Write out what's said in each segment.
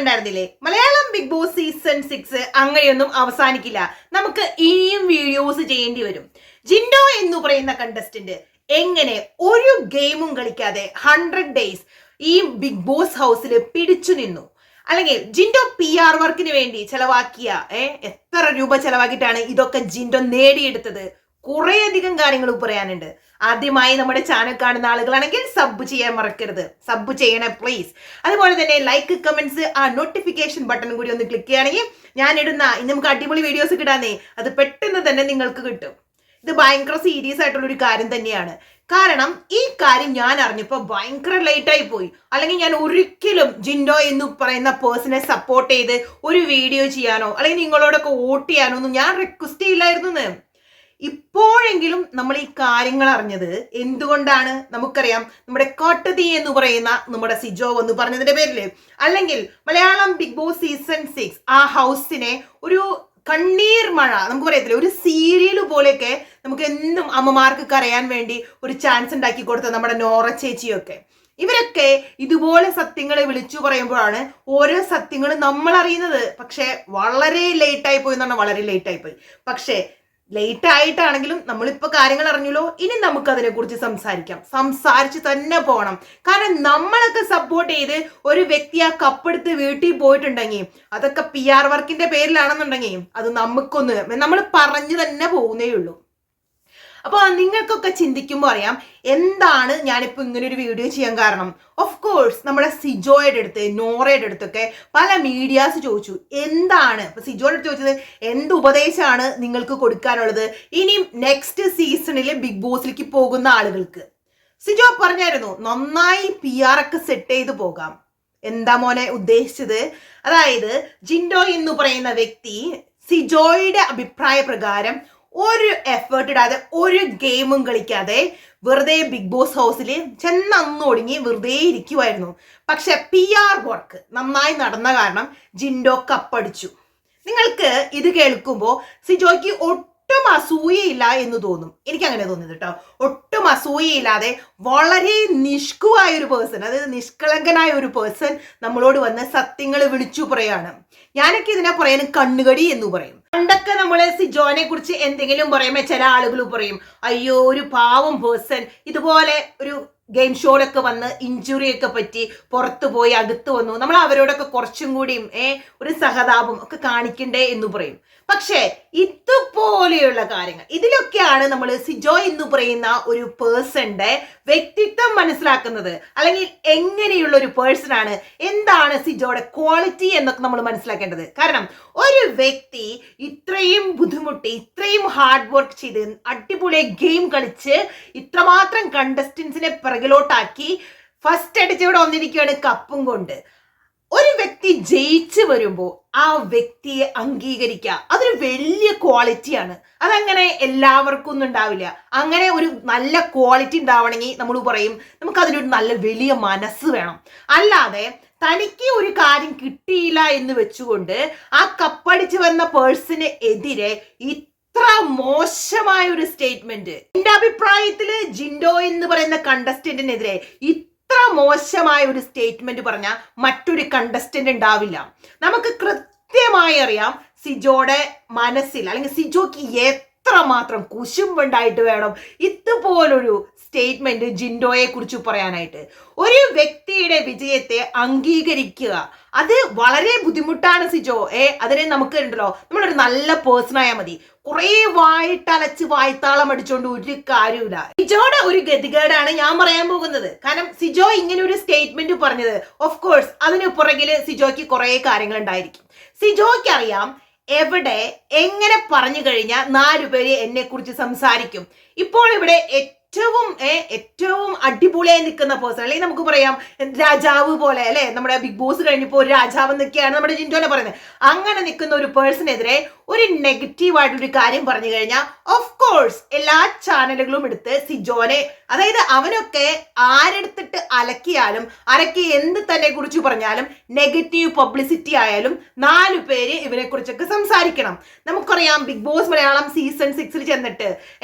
പറയുന്നുണ്ടായിരുന്നില്ലേ, Malayalam big boss season 6 അങ്ങനെയൊന്നും അവസാനിക്കില്ല, നമുക്ക് ഇനിയും വീഡിയോസ് ചെയ്യേണ്ടി വരും. ജിൻഡോ എന്ന് പറയുന്ന കണ്ടസ്റ്റന്റ് എങ്ങനെ ഒരു ഗെയിമും കളിക്കാതെ 100 ഡേയ്സ് ഈ ബിഗ് ബോസ് ഹൗസിൽ പിടിച്ചു നിന്നു? അല്ലെങ്കിൽ ജിൻഡോ PR വർക്കിന് വേണ്ടി ചെലവാക്കിയ എത്ര രൂപ ചെലവാക്കിയിട്ടാണ് ഇതൊക്കെ ജിൻഡോ നേടിയെടുത്തത്? കുറേയധികം കാര്യങ്ങൾ പറയാനുണ്ട്. ആദ്യമായി നമ്മുടെ ചാനൽ കാണുന്ന ആളുകളാണെങ്കിൽ സബ് ചെയ്യാൻ മറക്കരുത്. സബ് ചെയ്യണേ പ്ലീസ്. അതുപോലെ തന്നെ ലൈക്ക്, കമന്റ്സ്, ആ നോട്ടിഫിക്കേഷൻ ബട്ടൺ കൂടി ഒന്ന് ക്ലിക്ക് ചെയ്യുകയാണെങ്കിൽ ഞാൻ ഇടുന്ന നമുക്ക് അടിപൊളി വീഡിയോസ് കിട്ടാന്നേ അത് പെട്ടെന്ന് തന്നെ നിങ്ങൾക്ക് കിട്ടും. ഇത് ഭയങ്കര സീരിയസ് ആയിട്ടുള്ള ഒരു കാര്യം തന്നെയാണ്. കാരണം ഈ കാര്യം ഞാൻ അറിഞ്ഞപ്പോൾ ഭയങ്കര ലേറ്റ് ആയി പോയി. അല്ലെങ്കിൽ ഞാൻ ഒരിക്കലും ജിൻഡോ എന്ന് പറയുന്ന പേഴ്സണെ സപ്പോർട്ട് ചെയ്ത് ഒരു വീഡിയോ ചെയ്യാനോ അല്ലെങ്കിൽ നിങ്ങളോടൊക്കെ വോട്ട് ചെയ്യാനോ ഒന്നും ഞാൻ റിക്വസ്റ്റ് ചെയ്യില്ലായിരുന്നു. ഇപ്പോഴെങ്കിലും നമ്മൾ ഈ കാര്യങ്ങൾ അറിഞ്ഞത് എന്തുകൊണ്ടാണ് നമുക്കറിയാം. നമ്മുടെ കോട്ടതി എന്ന് പറയുന്ന നമ്മുടെ സിജോ എന്ന് പറഞ്ഞതിന്റെ പേരില്, അല്ലെങ്കിൽ മലയാളം ബിഗ് ബോസ് സീസൺ 6 ആ ഹൗസിനെ ഒരു കണ്ണീർ മഴ നമുക്ക് പറയത്തില്ല, ഒരു സീരിയൽ പോലെയൊക്കെ നമുക്ക് എന്നും അമ്മമാർക്ക് കരയാൻ വേണ്ടി ഒരു ചാൻസ് ഉണ്ടാക്കി കൊടുത്ത നമ്മുടെ നോറ ചേച്ചിയൊക്കെ, ഇവരൊക്കെ ഇതുപോലെ സത്യങ്ങളെ വിളിച്ചു പറയുമ്പോഴാണ് ഓരോ സത്യങ്ങളും നമ്മൾ അറിയുന്നത്. പക്ഷെ വളരെ ലേറ്റ് ആയി പോയി എന്ന് പറഞ്ഞാൽ വളരെ ലേറ്റ് ആയി പോയി. പക്ഷെ ലേറ്റ് ആയിട്ടാണെങ്കിലും നമ്മളിപ്പോൾ കാര്യങ്ങൾ അറിഞ്ഞല്ലോ, ഇനി നമുക്ക് അതിനെ കുറിച്ച് സംസാരിച്ച് തന്നെ പോകണം. കാരണം നമ്മളൊക്കെ സപ്പോർട്ട് ചെയ്ത് ഒരു വ്യക്തി ആ കപ്പെടുത്ത് വീട്ടിൽ പോയിട്ടുണ്ടെങ്കിൽ അതൊക്കെ PR വർക്കിന്റെ പേരിലാണെന്നുണ്ടെങ്കിൽ അത് നമ്മൾ പറഞ്ഞു തന്നെ പോകുന്നേ ഉള്ളൂ. അപ്പോൾ നിങ്ങൾക്കൊക്കെ ചിന്തിക്കുമ്പോൾ അറിയാം എന്താണ് ഞാനിപ്പോൾ ഇങ്ങനെ ഒരു വീഡിയോ ചെയ്യാൻ കാരണം. ഓഫ് കോഴ്സ് നമ്മുടെ സിജോയുടെ അടുത്ത്, നോറയുടെ അടുത്തൊക്കെ പല മീഡിയാസ് ചോദിച്ചു എന്താണ് ഇപ്പൊ സിജോയുടെ അടുത്ത് ചോദിച്ചത്, എന്ത് ഉപദേശമാണ് നിങ്ങൾക്ക് കൊടുക്കാനുള്ളത് ഇനിയും നെക്സ്റ്റ് സീസണിൽ ബിഗ് ബോസിലേക്ക് പോകുന്ന ആളുകൾക്ക്. സിജോ പറഞ്ഞായിരുന്നു നന്നായി PR ഒക്കെ സെറ്റ് ചെയ്ത് പോകാം. എന്താ മോനെ ഉദ്ദേശിച്ചത്? അതായത് ജിൻഡോ എന്ന് പറയുന്ന വ്യക്തി സിജോയുടെ അഭിപ്രായ പ്രകാരം ഒരു എഫേർട്ട് ഇടാതെ ഒരു ഗെയിമും കളിക്കാതെ വെറുതെ ബിഗ് ബോസ് ഹൗസിൽ ചെന്നന്ന് ഒടുങ്ങി വെറുതെ ഇരിക്കുമായിരുന്നു. പക്ഷെ PR വർക്ക് നന്നായി നടന്ന കാരണം ജിൻഡോ കപ്പടിച്ചു. നിങ്ങൾക്ക് ഇത് കേൾക്കുമ്പോൾ സിജോയ്ക്ക് ഒട്ടും അസൂയയില്ല എന്ന് തോന്നും. എനിക്ക് അങ്ങനെ തോന്നുന്നത് കേട്ടോ. ഒട്ടും അസൂയയില്ലാതെ വളരെ നിഷ്കുവായ ഒരു പേഴ്സൺ, അതായത് നിഷ്കളങ്കനായ ഒരു പേഴ്സൺ നമ്മളോട് വന്ന് സത്യങ്ങൾ വിളിച്ചു പറയാണ്. ഞാനൊക്കെ ഇതിനെ പറയാൻ കണ്ണുകടി എന്ന് പറയും. പണ്ടൊക്കെ നമ്മള് സിജോനെ കുറിച്ച് എന്തെങ്കിലും പറയുമ്പോൾ ചില ആളുകൾ പറയും അയ്യോ ഒരു പാവം പേഴ്സൺ ഇതുപോലെ ഒരു ഗെയിം ഷോയിലൊക്കെ വന്ന് ഇഞ്ചുറി ഒക്കെ പറ്റി പുറത്തു പോയി അകത്ത് വന്നു, നമ്മൾ അവരോടൊക്കെ കുറച്ചും കൂടിയും ഒരു സഹതാപം ഒക്കെ കാണിക്കണ്ടേ എന്ന് പറയും. പക്ഷേ ഇതുപോലെയുള്ള കാര്യങ്ങൾ ഇതിലൊക്കെയാണ് നമ്മൾ സിജോ എന്ന് പറയുന്ന ഒരു പേഴ്സന്റെ വ്യക്തിത്വം മനസ്സിലാക്കുന്നത്. അല്ലെങ്കിൽ എങ്ങനെയുള്ള ഒരു പേഴ്സൺ ആണ്, എന്താണ് സിജോയുടെ ക്വാളിറ്റി എന്നൊക്കെ നമ്മൾ മനസ്സിലാക്കേണ്ടത്. കാരണം ഒരു വ്യക്തി ഇത്രയും ബുദ്ധിമുട്ടി ഇത്രയും ഹാർഡ് വർക്ക് ചെയ്ത് അടിപൊളി ഗെയിം കളിച്ച് ഇത്രമാത്രം കണ്ടസ്റ്റൻസിനെ പിറകിലോട്ടാക്കി ഫസ്റ്റ് അടിച്ച് ഇവിടെ വന്നിരിക്കുകയാണ് കപ്പും കൊണ്ട്. ഒരു വ്യക്തി ജയിച്ചു വരുമ്പോൾ ആ വ്യക്തിയെ അംഗീകരിക്കുക, അതൊരു വലിയ ക്വാളിറ്റിയാണ്. അതങ്ങനെ എല്ലാവർക്കും ഒന്നും ഉണ്ടാവില്ല. അങ്ങനെ ഒരു നല്ല ക്വാളിറ്റി ഉണ്ടാവണമെങ്കിൽ നമ്മൾ പറയും നമുക്ക് അതിനൊരു നല്ല വലിയ മനസ്സ് വേണം. അല്ലാതെ തനിക്ക് ഒരു കാര്യം കിട്ടിയില്ല എന്ന് വെച്ചുകൊണ്ട് ആ കപ്പടിച്ച് വന്ന പേഴ്സന് എതിരെ ഇത്ര മോശമായ ഒരു സ്റ്റേറ്റ്മെന്റ്, എന്റെ അഭിപ്രായത്തില് ജിൻഡോ എന്ന് പറയുന്ന കണ്ടസ്റ്റന്റിനെതിരെ ഇത്ര മോശമായ ഒരു സ്റ്റേറ്റ്മെന്റ് പറഞ്ഞ മറ്റൊരു കണ്ടസ്റ്റന്റ് ഉണ്ടാവില്ല. നമുക്ക് കൃത്യമായി അറിയാം സിജോയുടെ മനസ്സിൽ, അല്ലെങ്കിൽ സിജോക്ക് എത്രമാത്രം കുശുമ്പുണ്ടായിട്ട് വേണം ഇതുപോലൊരു സ്റ്റേറ്റ്മെന്റ് ജിൻഡോയെ കുറിച്ച് പറയാനായിട്ട്. ഒരു വ്യക്തിയുടെ വിജയത്തെ അംഗീകരിക്കുക അത് വളരെ ബുദ്ധിമുട്ടാണ് സിജോ. അതിനെ നമുക്ക് ഉണ്ടല്ലോ, നമ്മളൊരു നല്ല പേഴ്സൺ ആയാൽ മതി. കുറെ വായിട്ടലച്ച് വായ്ത്താളം അടിച്ചുകൊണ്ട് ഒരു കാര്യമില്ല. സിജോയുടെ ഒരു ഗതികേടാണ് ഞാൻ പറയാൻ പോകുന്നത്. കാരണം സിജോ ഇങ്ങനെ ഒരു സ്റ്റേറ്റ്മെന്റ് പറഞ്ഞത് ഓഫ് കോഴ്സ് അതിന് പുറകില് സിജോയ്ക്ക് കുറെ കാര്യങ്ങൾ ഉണ്ടായിരിക്കും. സിജോയ്ക്ക് അറിയാം എവിടെ എങ്ങനെ പറഞ്ഞു കഴിഞ്ഞാൽ 4 പേര് എന്നെ കുറിച്ച് സംസാരിക്കും. ഇപ്പോൾ ഇവിടെ ഏറ്റവും അടിപൊളിയായി നിൽക്കുന്ന പേഴ്സൺ, അല്ലെങ്കിൽ നമുക്ക് പറയാം രാജാവ് പോലെ അല്ലെ, നമ്മുടെ ബിഗ് ബോസ് കഴിഞ്ഞപ്പോൾ ഒരു രാജാവ് എന്നൊക്കെയാണ് നമ്മുടെ ജിൻഡോനെ പറയുന്നത്. അങ്ങനെ നിൽക്കുന്ന ഒരു പേഴ്സണെതിരെ ഒരു നെഗറ്റീവായിട്ടൊരു കാര്യം പറഞ്ഞു കഴിഞ്ഞാൽ ഓഫ് കോഴ്സ് എല്ലാ ചാനലുകളും എടുത്ത് സിജോനെ, അതായത് അവനൊക്കെ ആരെടുത്തിട്ട് അലക്കി എന്ത് തന്നെ കുറിച്ച് പറഞ്ഞാലും നെഗറ്റീവ് പബ്ലിസിറ്റി ആയാലും 4 പേര് ഇവനെ കുറിച്ചൊക്കെ സംസാരിക്കണം. നമുക്കറിയാം ബിഗ് ബോസ് മലയാളം സീസൺ 6 ചെന്നിട്ട്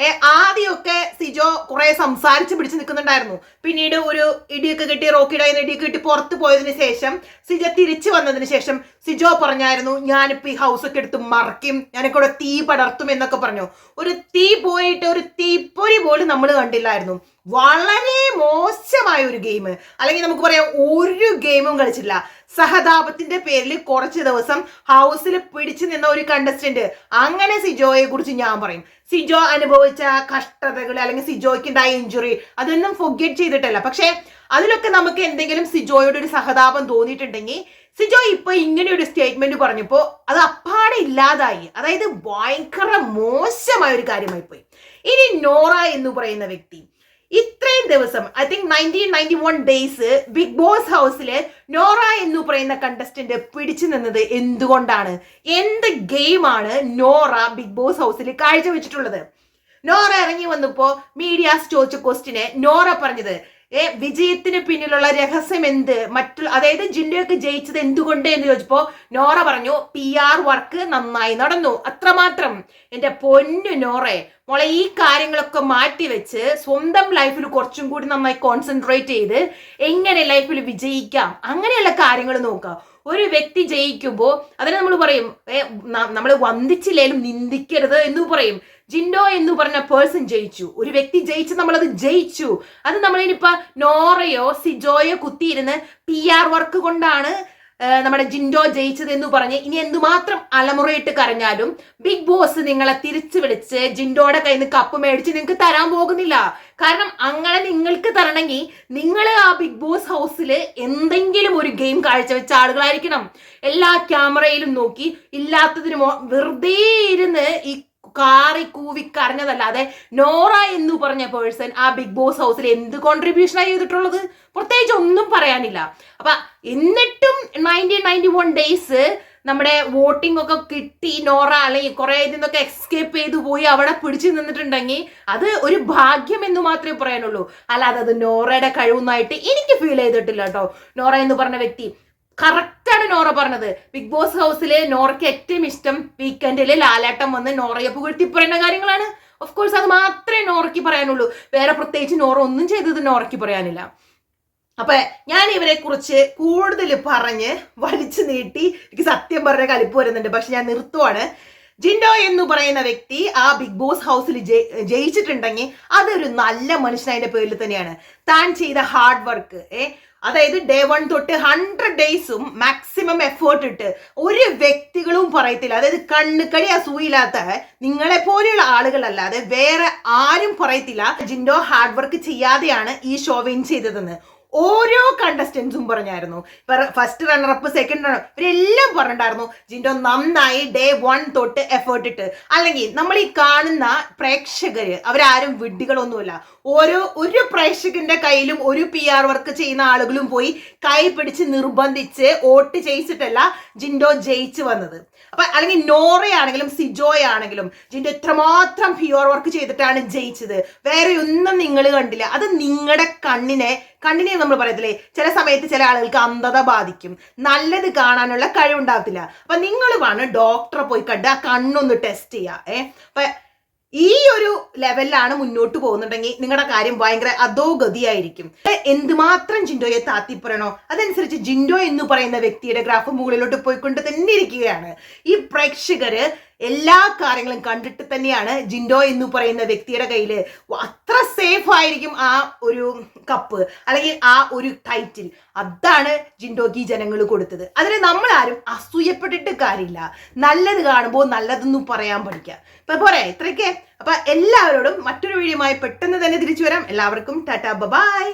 ആദ്യമൊക്കെ സിജോ കുറെ സംസാരിച്ച് പിടിച്ച് നിൽക്കുന്നുണ്ടായിരുന്നു. പിന്നീട് ഒരു ഇടിയൊക്കെ കിട്ടി, റോക്കിയുടെ ഇടിയൊക്കെ കിട്ടി പുറത്തു പോയതിനു ശേഷം സിജോ തിരിച്ചു വന്നതിന് ശേഷം സിജോ പറഞ്ഞായിരുന്നു, ഞാനിപ്പോ ഈ ഹൗസ് ഒക്കെ എടുത്ത് മറക്കും, ഞാനൊക്കെ തീ പടർത്തും എന്നൊക്കെ പറഞ്ഞു. ഒരു തീ പോയിട്ട് ഒരു തീപ്പൊരി പോലും നമ്മൾ കണ്ടില്ലായിരുന്നു. വളരെ മോശമായ ഒരു ഗെയിം, അല്ലെങ്കിൽ നമുക്ക് പറയാം ഒരു ഗെയിമും കളിച്ചില്ല. സഹതാപത്തിന്റെ പേരിൽ കുറച്ച് ദിവസം ഹൗസിൽ പിടിച്ചു നിന്ന ഒരു കണ്ടസ്റ്റന്റ്, അങ്ങനെ സിജോയെ കുറിച്ച് ഞാൻ പറയും. സിജോ അനുഭവിച്ച കഷ്ടതകൾ അല്ലെങ്കിൽ സിജോയ്ക്ക് ഉണ്ടായ ഇഞ്ചുറി അതൊന്നും ഫൊർഗെറ്റ് ചെയ്തിട്ടല്ല. പക്ഷെ അതിലൊക്കെ നമുക്ക് എന്തെങ്കിലും സിജോയോട് ഒരു സഹതാപം തോന്നിയിട്ടുണ്ടെങ്കിൽ സിജോ ഇപ്പൊ ഇങ്ങനെ ഒരു സ്റ്റേറ്റ്മെന്റ് പറഞ്ഞപ്പോ അത് അപ്പാടെ ഇല്ലാതായി. അതായത് ഭയങ്കര മോശമായ ഒരു കാര്യമായി പോയി. ഇനി നോറ എന്ന് പറയുന്ന വ്യക്തി ഇത്രയും ദിവസം I think 91 days Bigg Boss ഹൗസില് നോറ എന്ന് പറയുന്ന കണ്ടസ്റ്റന്റ് പിടിച്ചു നിന്നത് എന്തുകൊണ്ടാണ്? എന്ത് ഗെയിമാണ് നോറ ബിഗ് ബോസ് ഹൗസിൽ കാഴ്ചവെച്ചിട്ടുള്ളത്? നോറ ഇറങ്ങി വന്നപ്പോ മീഡിയാസ് ചോദിച്ച ക്വസ്റ്റിന് നോറ പറഞ്ഞത് വിജയത്തിന് പിന്നിലുള്ള രഹസ്യം എന്ത്, അതായത് ജിൻഡോയൊക്കെ ജയിച്ചത് എന്തുകൊണ്ട് എന്ന് ചോദിച്ചപ്പോ നോറ പറഞ്ഞു PR വർക്ക് നന്നായി നടന്നു, അത്രമാത്രം. എന്റെ പൊന്നു നോറെ മോളെ, ഈ കാര്യങ്ങളൊക്കെ മാറ്റിവെച്ച് സ്വന്തം ലൈഫിൽ കുറച്ചും കൂടി നന്നായി കോൺസെൻട്രേറ്റ് ചെയ്ത് എങ്ങനെ ലൈഫിൽ വിജയിക്കാം അങ്ങനെയുള്ള കാര്യങ്ങൾ നോക്കുക. ഒരു വ്യക്തി ജയിക്കുമ്പോൾ അതിനെ നമ്മൾ പറയും നമ്മൾ വന്ദിച്ചില്ലേലും നിന്ദിക്കരുത് എന്ന് പറയും. ജിൻഡോ എന്ന് പറഞ്ഞ പേഴ്സൺ ജയിച്ചു, ഒരു വ്യക്തി ജയിച്ച് നമ്മളത് ജയിച്ചു. അത് നമ്മളിനിപ്പോ നോറയോ സിജോയോ കുത്തിയിരുന്ന് PR വർക്ക് കൊണ്ടാണ് നമ്മുടെ ജിൻഡോ ജയിച്ചത് എന്ന് പറഞ്ഞ് ഇനി എന്തുമാത്രം അലമുറയിട്ട് കരഞ്ഞാലും ബിഗ് ബോസ് നിങ്ങളെ തിരിച്ചു വിളിച്ച് ജിൻഡോയുടെ കയ്യിൽ നിന്ന് കപ്പ് മേടിച്ച് നിങ്ങൾക്ക് തരാൻ പോകുന്നില്ല. കാരണം അങ്ങനെ നിങ്ങൾക്ക് തരണമെങ്കിൽ നിങ്ങൾ ആ ബിഗ് ബോസ് ഹൗസിൽ എന്തെങ്കിലും ഒരു ഗെയിം കാഴ്ചവെച്ച ആളുകളായിരിക്കണം. എല്ലാ ക്യാമറയിലും നോക്കി ഇല്ലാത്തതിന് വെറുതെ ഇരുന്ന് ഈ കാറി കൂവി കരഞ്ഞതല്ലാതെ നോറ എന്ന് പറഞ്ഞ പേഴ്സൺ ആ ബിഗ് ബോസ് ഹൗസിൽ എന്ത് കോൺട്രിബ്യൂഷൻ ആയി ചെയ്തിട്ടുള്ളത്? പ്രത്യേകിച്ച് ഒന്നും പറയാനില്ല. അപ്പൊ എന്നിട്ടും 91 ഡേയ്സ് നമ്മുടെ വോട്ടിംഗ് ഒക്കെ കിട്ടി നോറ അല്ലെങ്കിൽ കുറെ ഇതിന്നൊക്കെ എസ്കേപ്പ് ചെയ്തു പോയി അവിടെ പിടിച്ചു നിന്നിട്ടുണ്ടെങ്കിൽ അത് ഒരു ഭാഗ്യം എന്ന് മാത്രമേ പറയാനുള്ളൂ. അല്ലാതെ അത് നോറയുടെ കഴിവൊന്നായിട്ട് എനിക്ക് ഫീൽ ചെയ്തിട്ടില്ല കേട്ടോ. നോറ എന്ന് പറഞ്ഞ വ്യക്തി കറക്റ്റാണ് നോറ പറഞ്ഞത്. ബിഗ് ബോസ് ഹൗസില് നോറയ്ക്ക് ഏറ്റവും ഇഷ്ടം വീക്കെൻഡില് ലാലേട്ടം വന്ന് നോറയെ പുകഴ്ത്തി പറയുന്ന കാര്യങ്ങളാണ്. ഓഫ് കോഴ്സ് അത് മാത്രമേ നോറയ്ക്ക് പറയാനുള്ളൂ. വേറെ പ്രത്യേകിച്ച് നോറ ഒന്നും ചെയ്തത് നോറയ്ക്ക് പറയാനില്ല. അപ്പൊ ഞാൻ ഇവരെ കുറിച്ച് കൂടുതൽ പറഞ്ഞ് വലിച്ചു നീട്ടി എനിക്ക് സത്യം പറഞ്ഞ കലിപ്പ് വരുന്നുണ്ട്. പക്ഷെ ഞാൻ നിർത്തുവാണ്. ജിൻഡോ എന്ന് പറയുന്ന വ്യക്തി ആ ബിഗ് ബോസ് ഹൗസിൽ ജയിച്ചിട്ടുണ്ടെങ്കിൽ അതൊരു നല്ല മനുഷ്യനതിന്റെ പേരിൽ തന്നെയാണ്. താൻ ചെയ്ത ഹാർഡ് വർക്ക്, അതായത് ഡേ 1 തൊട്ട് 100 ഡേയ്സും മാക്സിമം എഫേർട്ട് ഇട്ട് ഒരു വ്യക്തികളും പറയത്തില്ല. അതായത് കണ്ണുകടി അസൂയില്ലാത്ത നിങ്ങളെ പോലെയുള്ള ആളുകളല്ലാതെ വേറെ ആരും പറയത്തില്ല ജിൻഡോ ഹാർഡ് വർക്ക് ചെയ്യാതെയാണ് ഈ ഷോ വിൻ ചെയ്തതെന്ന്. ഓരോ കണ്ടസ്റ്റൻസും പറഞ്ഞായിരുന്നു. ഫസ്റ്റ് റണ്ണറപ്പ്, സെക്കൻഡ് റണ്ണർ, ഇവരെല്ലാം പറഞ്ഞിട്ടുണ്ടായിരുന്നു ജിൻഡോ നന്നായി ഡേ 1 തൊട്ട് എഫേർട്ട് ഇട്ട്. അല്ലെങ്കിൽ നമ്മൾ ഈ കാണുന്ന പ്രേക്ഷകര് അവരാരും വിഡ്ഢികളൊന്നുമില്ല. ഒരു പ്രേക്ഷകന്റെ കയ്യിലും ഒരു PR വർക്ക് ചെയ്യുന്ന ആളുകളും പോയി കൈ പിടിച്ച് നിർബന്ധിച്ച് വോട്ട് ചെയ്യിച്ചിട്ടല്ല ജിൻഡോ ജയിച്ചു വന്നത്. അപ്പൊ അല്ലെങ്കിൽ നോറയാണെങ്കിലും സിജോയാണെങ്കിലും ജിൻഡോ എത്രമാത്രം PR വർക്ക് ചെയ്തിട്ടാണ് ജയിച്ചത്. വേറെ ഒന്നും നിങ്ങൾ കണ്ടില്ല. അത് നിങ്ങളുടെ കണ്ണിനെ നമ്മൾ പറയത്തില്ലേ, ചില സമയത്ത് ചില ആളുകൾക്ക് അന്ധത ബാധിക്കും, നല്ലത് കാണാനുള്ള കഴിവുണ്ടാകത്തില്ല. അപ്പൊ നിങ്ങൾ വേണം ഡോക്ടറെ പോയി കണ്ട് ആ കണ്ണൊന്ന് ടെസ്റ്റ് ചെയ്യാം. അപ്പൊ ഈ ഒരു ലെവലിലാണ് മുന്നോട്ട് പോകുന്നുണ്ടെങ്കിൽ നിങ്ങളുടെ കാര്യം ഭയങ്കര അധോഗതിയായിരിക്കും. എന്തുമാത്രം ജിൻഡോയെ താത്തിപ്പറയണോ അതനുസരിച്ച് ജിൻഡോ എന്ന് പറയുന്ന വ്യക്തിയുടെ ഗ്രാഫ് മുകളിലോട്ട് പോയിക്കൊണ്ട് തന്നെ ഇരിക്കുകയാണ്. ഈ പ്രേക്ഷകര് എല്ലാ കാര്യങ്ങളും കണ്ടിട്ട് തന്നെയാണ് ജിൻഡോ എന്ന് പറയുന്ന വ്യക്തിയുടെ കയ്യിൽ അത്ര സേഫ് ആയിരിക്കും ആ ഒരു കപ്പ് അല്ലെങ്കിൽ ആ ഒരു ടൈറ്റിൽ. അതാണ് ജിൻഡോക്ക് ഈ ജനങ്ങൾ കൊടുത്തത്. അതിന് നമ്മളാരും അസൂയപ്പെട്ടിട്ട് കാര്യമില്ല. നല്ലത് കാണുമ്പോൾ നല്ലതൊന്നും പറയാൻ പഠിക്കുക. ഇപ്പൊ പോരെ, ഇത്രയൊക്കെ. അപ്പൊ എല്ലാവരോടും മറ്റൊരു വീഡിയോയുമായി പെട്ടെന്ന് തന്നെ തിരിച്ചു വരാം. എല്ലാവർക്കും ടാറ്റാ, ബൈ.